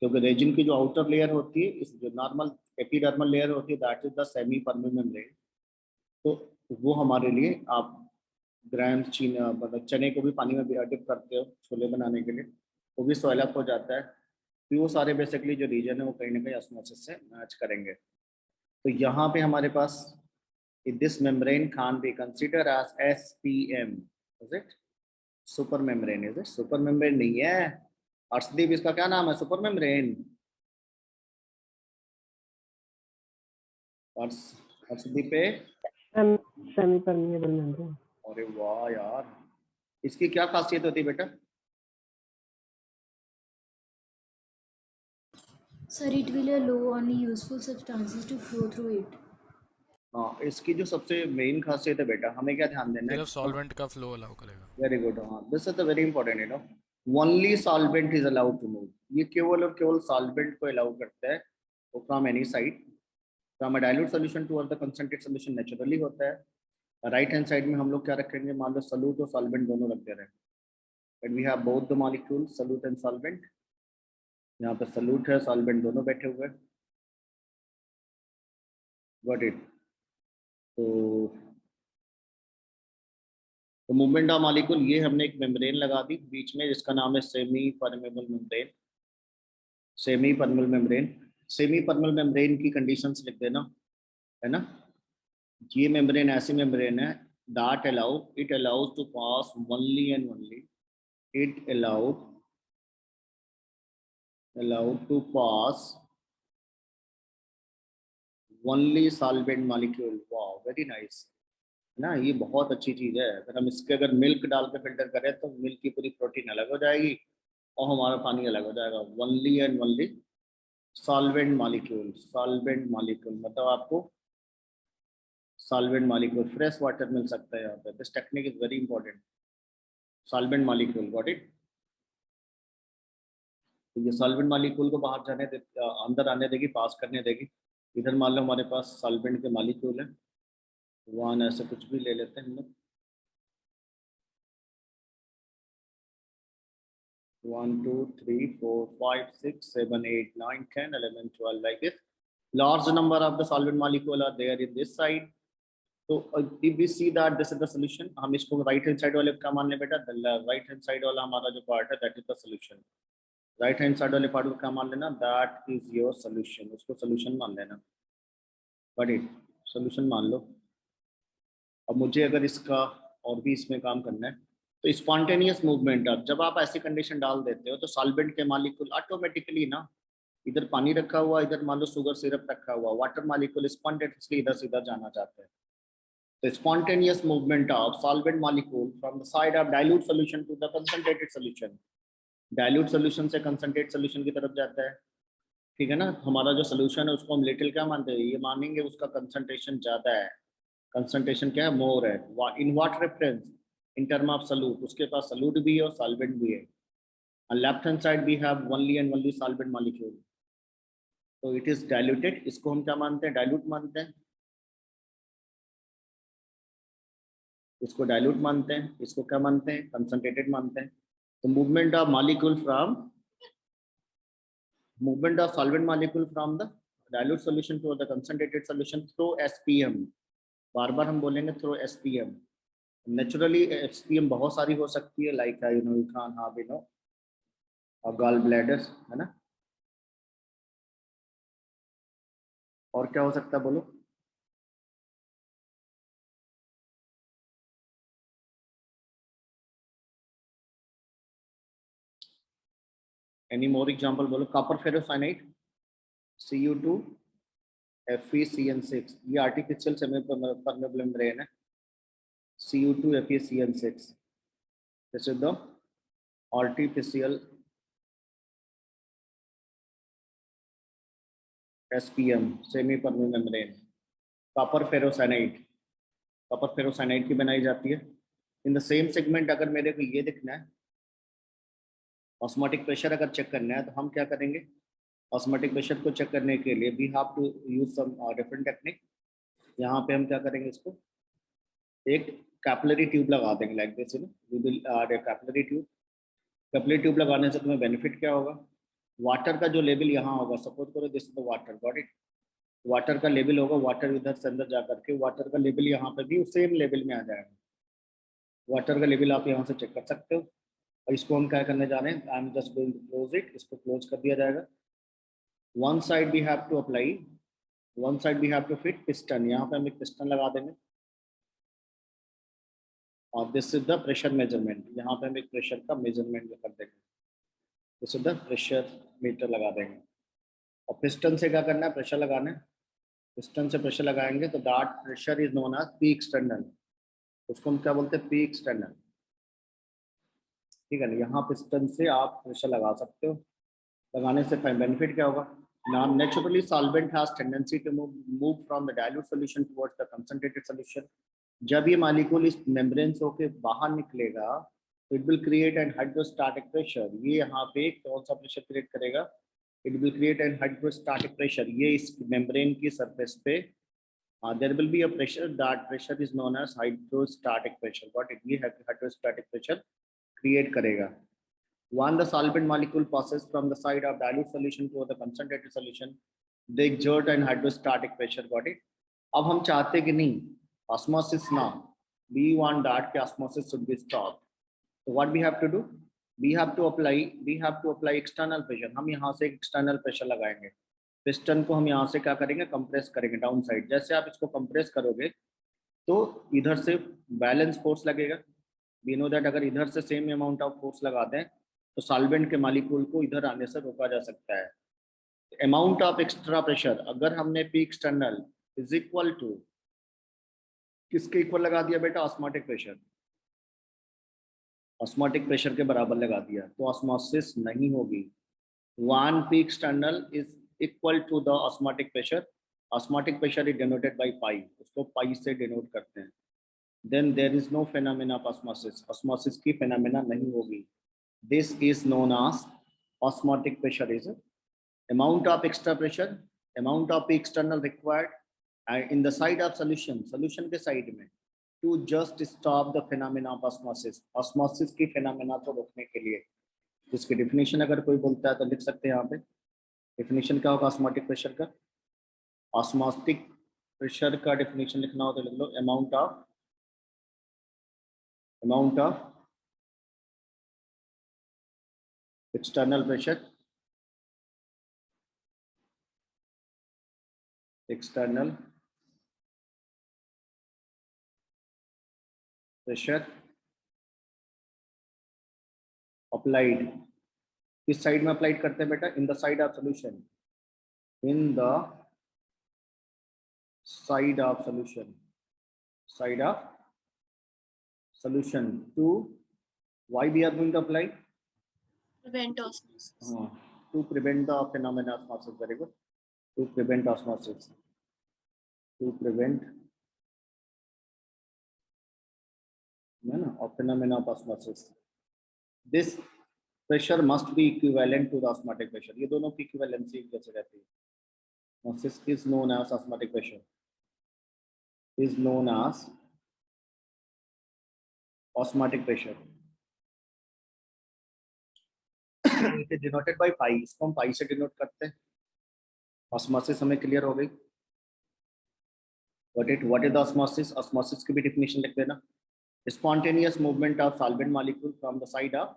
क्योंकि रेजिन की जो आउटर लेयर होती है, इस जो नॉर्मल एपिडर्मल लेयर होती है, that is the semi permeable membrane, तो वो हमारे लिए, आप ग्राम मतलब चने को भी पानी में डिप करते हो छोले बनाने के लिए, वो भी सॉइल अप हो जाता है। तो वो सारे बेसिकली जो रीजन है वो कहीं ना कहीं ऑस्मोसिस से मैच करेंगे। तो यहाँ पे हमारे पास this membrane can be consider as SPM, is it? Super membrane, is it? Super membrane नहीं है अर्शदीप, इसका क्या नाम है? Super membrane. अर्शदीप पे, सेमी परमिएबल मेम्ब्रेन। अरे वाह यार, इसकी क्या खासियत होती है बेटा? Sir, it will allow only useful substances to flow through it. हाँ, इसकी जो सबसे मेन खासियत है बेटा, हमें क्या ध्यान देना है? सिर्फ सॉल्वेंट का फ्लो अलाउ करेगा। Very good. हाँ, this is the very important, only solvent is allowed to move. ये केवल और केवल सॉल्वेंट को अलाउ करता है, वो from any side, from a dilute solution to the concentrate solution naturally होता है। राइट हैंड साइड में हम लोग क्या रखेंगे? मान लो सॉल्यूट और सॉल्वेंट दोनों रख दे रहे हैं, but we have both the molecule solute and solvent. यहाँ पे सॉल्यूट है, सॉल्वेंट दोनों बैठे हुए हैं। Got it? तो मूवमेंट ऑफ मॉलिक्यूल, ये हमने एक मेम्ब्रेन लगा दी बीच में जिसका नाम है semi permeable membrane. Semi permeable membrane, semi permeable membrane की कंडीशंस लिख देना, है ना? ये मेम्ब्रेन ऐसी मेम्ब्रेन है that it allows to pass only and only, it allowed to pass only solvent molecule। wow, very nice, है ना? ये बहुत अच्छी चीज है। अगर हम इसके अगर मिल्क डाल के फिल्टर करें तो मिल्क की पूरी प्रोटीन अलग हो जाएगी और हमारा पानी अलग हो जाएगा। Only and only solvent molecule. Solvent molecule मतलब आपको सॉल्वेंट मॉलिक्यूल फ्रेश वाटर मिल सकता है यहाँ पे। This technique is very important. Solvent molecule, got it? तो ये सॉल्वेंट मॉलिक्यूल को बाहर जाने दे, अंदर आने देगी, पास करने देगी। इधर मान लो हमारे पास सॉल्वेंट के मॉलिक्यूल है, वन ऐसे कुछ भी ले लेते हैं हम लोग, 1 2 3 4 5 6 7 8 9 10 11 12 like this। Large number of the solvent molecule are there in this side। तो if we see that this is the solution, हम इसको राइट हैंड साइड वाले का मान ले बेटा। राइट हैंड साइड वाला हमारा जो पार्ट है that is the solution. Right hand side वाले पार्ट को क्या मान लेना? That is your solution. उसको सॉल्यूशन मान लेना, बट इट सॉल्यूशन मान लो। अब मुझे अगर इसका और भी इसमें काम करना है तो स्पॉन्टेनियस मूवमेंट, अब जब आप ऐसी कंडीशन डाल देते हो तो सॉल्वेंट के मॉलिक्यूल ऑटोमेटिकली ना, इधर पानी रखा हुआ, इधर मान लो शुगर सिरप रखा हुआ, वाटर मॉलिक्यूल स्पॉन्टेनियसली इधर से इधर जाना चाहते हैं। The spontaneous movement of solvent molecule from the side of dilute solution to the concentrated solution। dilute solution से concentrate solution की तरफ जाता है, ठीक है ना? हमारा जो solution है उसको हम लिटिल क्या मानते हैं? ये मानेंगे उसका concentration ज्यादा है। concentration क्या है? मोर है। in what reference? in term of solute। उसके पास solute भी है और solvent भी है। on left hand side we have only and only solvent molecule, so it is diluted। इसको हम क्या मानते हैं? dilute मानते हैं। इसको डाइल्यूट मानते हैं, इसको क्या मानते हैं? कंसंट्रेटेड मानते हैं। तो movement of molecule from movement of solvent molecule from the dilute solution to the concentrated solution through SPM. बार बार हम बोलेंगे थ्रू एसपीएम। नेचुरली एसपीएम बहुत सारी हो सकती है, लाइक यू कैन हैव और गॉल ब्लैडर, है ना? और क्या हो सकता है बोलो? एनी मोर एग्जांपल बोलो? कॉपर फेरोसाइनाइड, Cu2 FeCN6, ये आर्टिफिशियल सेमी परमेबल मेम्ब्रेन है। Cu2 FeCN6, this is the artificial SPM semi permeable membrane. Copper ferrocyanide, copper ferrocyanide की बनाई जाती है। इन द सेम सेगमेंट अगर मेरे को ये देखना है, ऑस्मोटिक प्रेशर अगर चेक करना है, तो हम क्या करेंगे? ऑस्मोटिक प्रेशर को चेक करने के लिए we have to use some different technique. यहाँ पे हम क्या करेंगे? इसको एक कैपिलरी ट्यूब लगा देंगे, like this, we will add a capillary tube. Capillary tube लगाने से तुम्हें बेनिफिट क्या होगा? वाटर का जो लेवल यहाँ होगा, सपोज करो this is the water, got it? Water का लेवल होगा, वाटर इधर से अंदर जा करके वाटर का लेवल यहाँ पे भी सेम लेवल में आ जाएगा। वाटर का लेवल आप यहाँ से चेक कर सकते हो। और इसको हम क्या करने जा रहे हैं? I am just going to close it. इसको क्लोज कर दिया जाएगा। One side we have to apply, one side we have to fit piston. यहाँ पे हम एक पिस्टन लगा देंगे और this is the pressure measurement. यहाँ पे हम एक प्रेशर का मेजरमेंट कर देंगे, this is the pressure meter लगा देंगे। और पिस्टन से क्या करना है? प्रेशर लगाना है। पिस्टन से प्रेशर लगाएंगे तो that pressure is known as P external. उसको हम क्या बोलते हैं? पी एक्सटर्नल, ठीक है ना? यहाँ पिस्टन से आप प्रेशर लगा सकते हो। लगाने से बेनिफिट क्या होगा? Now, naturally, solvent has tendency to move from the dilute solution towards the concentrated solution. जब ये मॉलिक्यूल इस मेम्ब्रेन से होके बाहर निकलेगा, it will create an hydrostatic pressure. ये यहाँ पे कौन सा प्रेशर क्रिएट करेगा? It will create an hydrostatic pressure. ये इस मेम्ब्रेन की सरफेस पे there will be a pressure. That pressure is known as hydrostatic pressure. What it ये hydrostatic pressure create करेगा. When the solvent molecule passes from the side of dilute solution to the concentrated solution, they exert an hydrostatic pressure. Got it? अब हम चाहते कि नहीं osmosis ना, we want that कि osmosis should be stopped. So what we have to do? We have to apply external pressure. हम यहाँ से external pressure लगाएंगे. पिस्टन को हम यहाँ से क्या करेंगे? कंप्रेस करेंगे डाउन साइड. जैसे आप इसको कंप्रेस करोगे तो इधर से बैलेंस फोर्स लगेगा. वी नो दैट अगर इधर से सेम अमाउंट ऑफ फोर्स लगा दें तो सॉल्वेंट के मॉलिक्यूल को इधर आने से रोका जा सकता है. अमाउंट ऑफ एक्स्ट्रा प्रेशर अगर हमने P external is equal to किसके इक्वल लगा दिया बेटा? Osmotic pressure. ऑस्मोटिक प्रेशर के बराबर लगा दिया तो ऑस्मोसिस नहीं होगी. 1 P external is equal to the osmotic pressure. Osmotic pressure is denoted by pi, उसको पाई से डिनोट करते हैं. Then there is no phenomena of osmosis. Osmosis की फेनोमेना नहीं होगी. This is known as osmotic pressure. Is amount of extra pressure, amount of external required in the side of solution के side में to just stop the phenomena of osmosis. Osmosis की phenomena को रोकने के लिए इसकी definition अगर कोई बोलता है तो लिख सकते हैं यहाँ पे. Definition क्या होगा osmotic pressure का? Osmotic pressure का definition लिखना हो तो लिख लो amount of external pressure, external pressure applied. किस साइड में अप्लाइड करते हैं बेटा? In the side of solution. In the side of solution. Side of solution to why we are going to apply? Prevent osmosis. To prevent the phenomena of osmosis. Very good. To prevent osmosis. To prevent phenomena of osmosis. This pressure must be equivalent to the osmotic pressure. ये दोनों की equivalency कैसे रहती है? Osmosis is known as osmotic pressure. Is known as osmotic pressure. It is denoted by pi. इसको हम pi से denote करते हैं. ऑस्मोसिस हमें क्लियर हो गई. What is the osmosis? Osmosis की भी definition लिख देना. Spontaneous movement of solvent molecule from the side of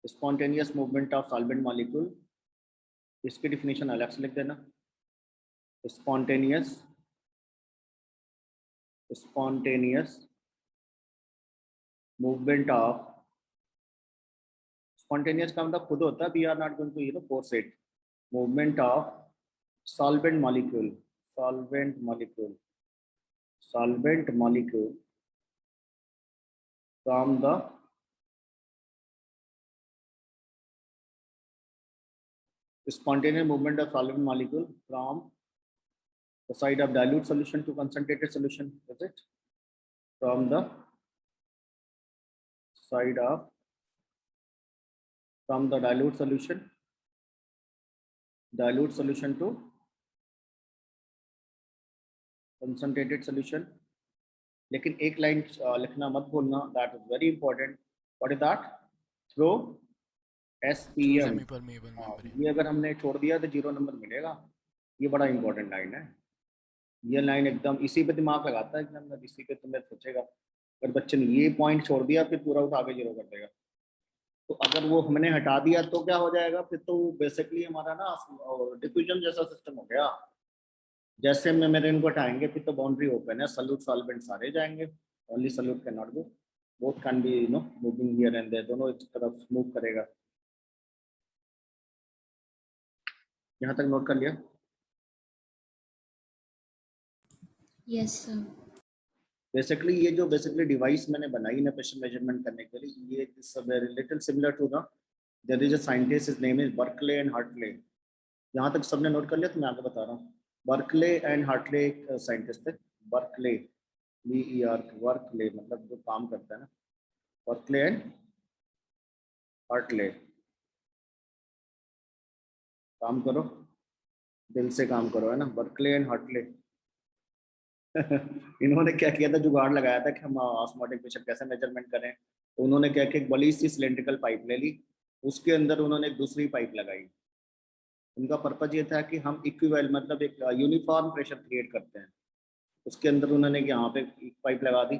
spontaneous movement of solvent molecule. इसकी definition अलग से लिख देना. Spontaneous movement of spontaneous का मतलब खुद होता है. We are not going to force it. Movement of solvent molecule from the spontaneous movement of solvent molecule from the side of dilute solution to concentrated solution. Is it? From the side of from the dilute solution to concentrated solution. लेकिन एक line लिखना मत भूलना. That is very important. What is that? Through SPM. Semi-permeable membrane. ये अगर हमने छोड़ दिया तो 0 नंबर मिलेगा. ये बड़ा इंपॉर्टेंट लाइन है. ये लाइन एकदम इसी पे दिमाग लगाता है एग्जाम में. इसी पे तुम्हें सोचेगा. अगर बच्चे ने ये पॉइंट छोड़ दिया फिर पूरा उठा के 0 कर देगा. तो अगर वो हमने हटा दिया तो क्या हो जाएगा? फिर तो बेसिकली हमारा ना डिफ्यूजन जैसा सिस्टम हो गया. जैसे में मेरे इनको हटाएंगे फिर तो बाउंड्री ओपन है. सॉल्यूट सॉल्वेंट सारे जाएंगे. Only solute can not go. Both can be moving here and there. दोनों एक तरफ मूव करेगा. यहाँ तक नोट कर लिया? Yes sir. बेसिकली ये जो डिवाइस मैंने बनाई ना प्रेशर मेजरमेंट करने के लिए, ये is very little similar to the there is a scientist, his name is Berkeley and Hartley. यहाँ तक सबने नोट कर लिया तो मैं आगे बता रहा हूँ। बर्कले एंड हार्टले एक साइंटिस्ट थे। बर्कले, BER, वर्कले मतलब जो काम करता है ना, बर्कले एंड हार्टले। काम करो, दिल से काम करो, है ना, बर्कले एंड हार्टले। इन्होंने क्या किया था, जुगाड़ लगाया था कि हम ऑस्मोटिक प्रेशर कैसे मेजरमेंट करें। तो उन्होंने क्या किया, एक बड़ी सी सिलेंड्रिकल पाइप ले ली, उसके अंदर उन्होंने एक दूसरी पाइप लगाई। उनका पर्पज ये था कि हम इक्विवेल मतलब एक यूनिफॉर्म प्रेशर क्रिएट करते हैं। उसके अंदर उन्होंने यहाँ पे एक पाइप लगा दी,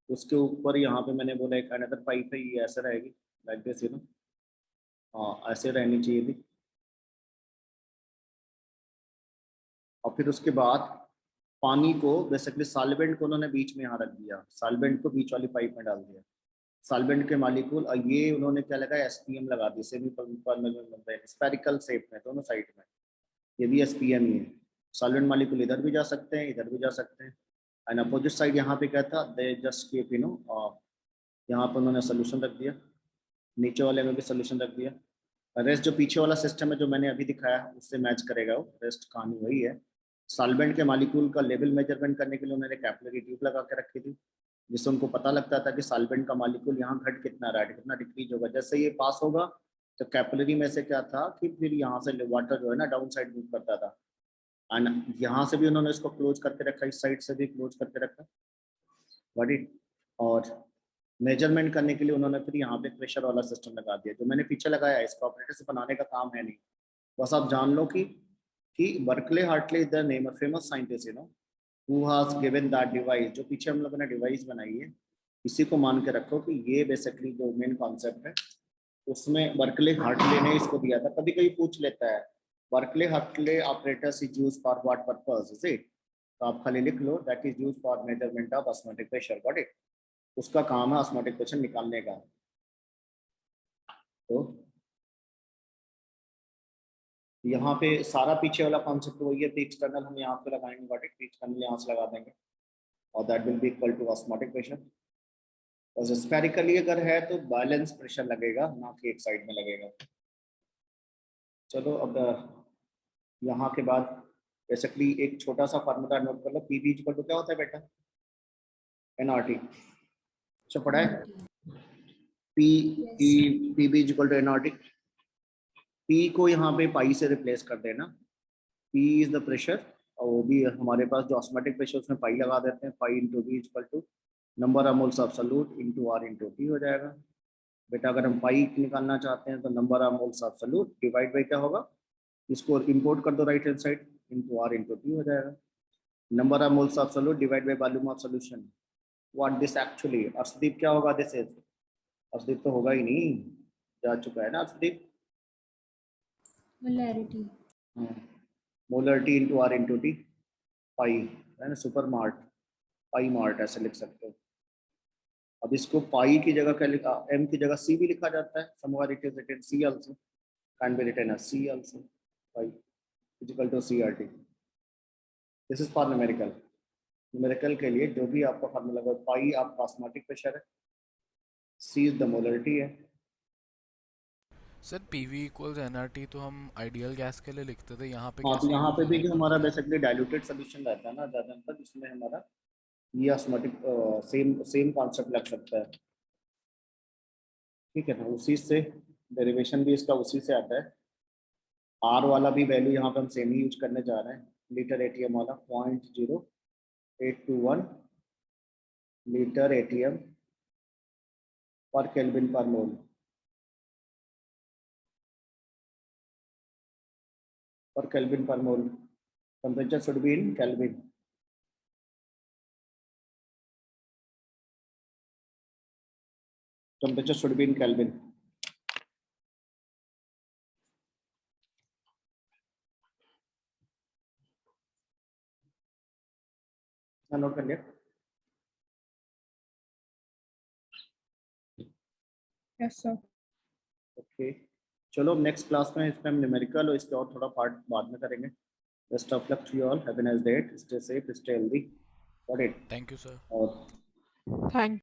उसके ऊपर यहाँ पे मैंने बोला एक अनदर पाइप है, ये ऐसे रहेगी लाइक दिस, यू नो, हाँ ऐसे रहनी चाहिए थी। और फिर उसके बाद पानी को बेसिकली सॉल्वेंट को उन्होंने बीच में यहाँ रख दिया, सॉल्वेंट को बीच वाली पाइप में डाल दिया। सॉल्वेंट के मालिक्यूल, और ये उन्होंने क्या लगाया, SPM लगा दी, सेमी परमेबल स्फेरिकल शेप में दोनों साइड में। ये भी SPM ही है। सॉल्वेंट मालिक्यूल इधर भी जा सकते हैं, इधर भी जा सकते हैं। एंड अपोजिट साइड यहाँ पे क्या था, they just keep, you know, यहाँ पर उन्होंने सोल्यूशन रख दिया, नीचे वाले में भी सोल्यूशन रख दिया। रेस्ट जो पीछे वाला सिस्टम है जो मैंने अभी दिखाया उससे मैच करेगा वो, रेस्ट कहानी वही है। सॉल्वेंट के मालिक्यूल का लेवल मेजरमेंट करने के लिए उन्होंने कैपिलरी ट्यूब लगा के रखी थी, जिससे उनको पता लगता था कि सॉल्वेंट का मालिक्यूल यहाँ घट कितना रहा है, कितना डिक्रीज होगा। जैसे ये पास होगा तो कैपिलरी में से क्या था कि फिर यहाँ से वाटर जो है ना डाउन साइड मूव करता था। एंड यहाँ से भी उन्होंने इसको क्लोज करके रखा, इस साइड से भी क्लोज करके रखा, गॉट इट। और मेजरमेंट करने के लिए उन्होंने फिर यहाँ पे प्रेशर वाला सिस्टम लगा दिया, जो मैंने पीछे लगाया है। इसको ऑपरेटर से बनाने का काम है नहीं, बस आप जान लो कि Berkeley Hartley is the name of famous scientist, you know, who has given that device. जो पीछे हम लोगों ने डिवाइस बनाई है, इसी को मान के रखो कि ये बेसिकली जो मेन कॉन्सेप्ट है उसमें बर्कले हार्टले ने इसको दिया था। कभी कभी पूछ लेता है Berkeley Hartley operators is used for what purpose, is it. तो आप खाली लिख लो that is used for measurement of osmotic pressure, got it. उसका काम है ऑस्मोटिक प्रेशर निकालने का। तो यहाँ पे सारा पीछे वाला कॉन्सेप्ट वही है, एक्सटर्नल हम यहाँ पे लगाएंगे, बट एक्सटर्नल यहाँ से लगा देंगे, और that will be equal to osmotic pressure. और स्फेरिकली अगर है तो बैलेंस प्रेशर लगेगा, ना कि एक साइड में लगेगा। चलो अब यहाँ के बाद बेसिकली एक छोटा सा फार्मूला नोट कर लो। पी बी इक्वल टू क्या होता है बेटा, NRT। अच्छा पढ़ा है, P V equal to NRT। पी को यहाँ पे पाई से रिप्लेस कर देना, पी इज द प्रेशर, और वो भी हमारे पास जो ऑस्मोटिक प्रेशर उसमें पाई लगा देते हैं, pi into V equal to number of moles absolute into R into T हो जाएगा। बेटा अगर हम पाई निकालना चाहते हैं तो number of moles absolute divide by क्या होगा, इसको इंपोर्ट कर दो right hand side, into R into T हो जाएगा। Number of moles absolute divide by volume of solution. What this actually, Arshdeep क्या होगा, दिस इज, अर्शदीप तो होगा ही नहीं, जा चुका है ना Arshdeep. Molarity, molarity into R into T, pi है ना, सुपर मार्ट, पाई मार्ट ऐसे लिख सकते हो। अब इसको पाई की जगह क्या लिखा, m की जगह c भी लिखा जाता है, somewhere it is written c also, can be written as c also, pi equal to CRT। This is for numerical. Numerical के लिए जो भी आपका फार्मूला होगा, पाई आपका ऑस्मोटिक प्रेशर है, c इज द मोलरिटी है। सर PV इक्वल्स NRT तो हम आइडियल गैस के लिए लिखते थे, यहाँ पे हाँ, तो कैसे यहाँ use पे भी होगा? जो हमारा बेसिकली डाइल्यूटेड सोल्यूशन रहता है ना ज़्यादातर, जिसमें हमारा ये ऑस्मोटिक सेम कॉन्सेप्ट लग सकता है, ठीक है ना। उसी से डेरिवेशन भी इसका उसी से आता है। आर वाला भी वैल्यू यहाँ पे हम सेम ही यूज करने जा रहे हैं, लीटर ATM वाला 0.0821 लीटर ATM पर Kelvin per mole. Per Kelvin per mole, temperature should be in Kelvin. Temperature should be in Kelvin. Note कर लिया? Yes, sir. ओके, चलो नेक्स्ट क्लास में इसमें हम न्यूमेरिकल और इसके और थोड़ा पार्ट बाद में करेंगे। Best of luck to you all, have a nice day, stay safe, stay healthy, got it. Thank you sir. और Thank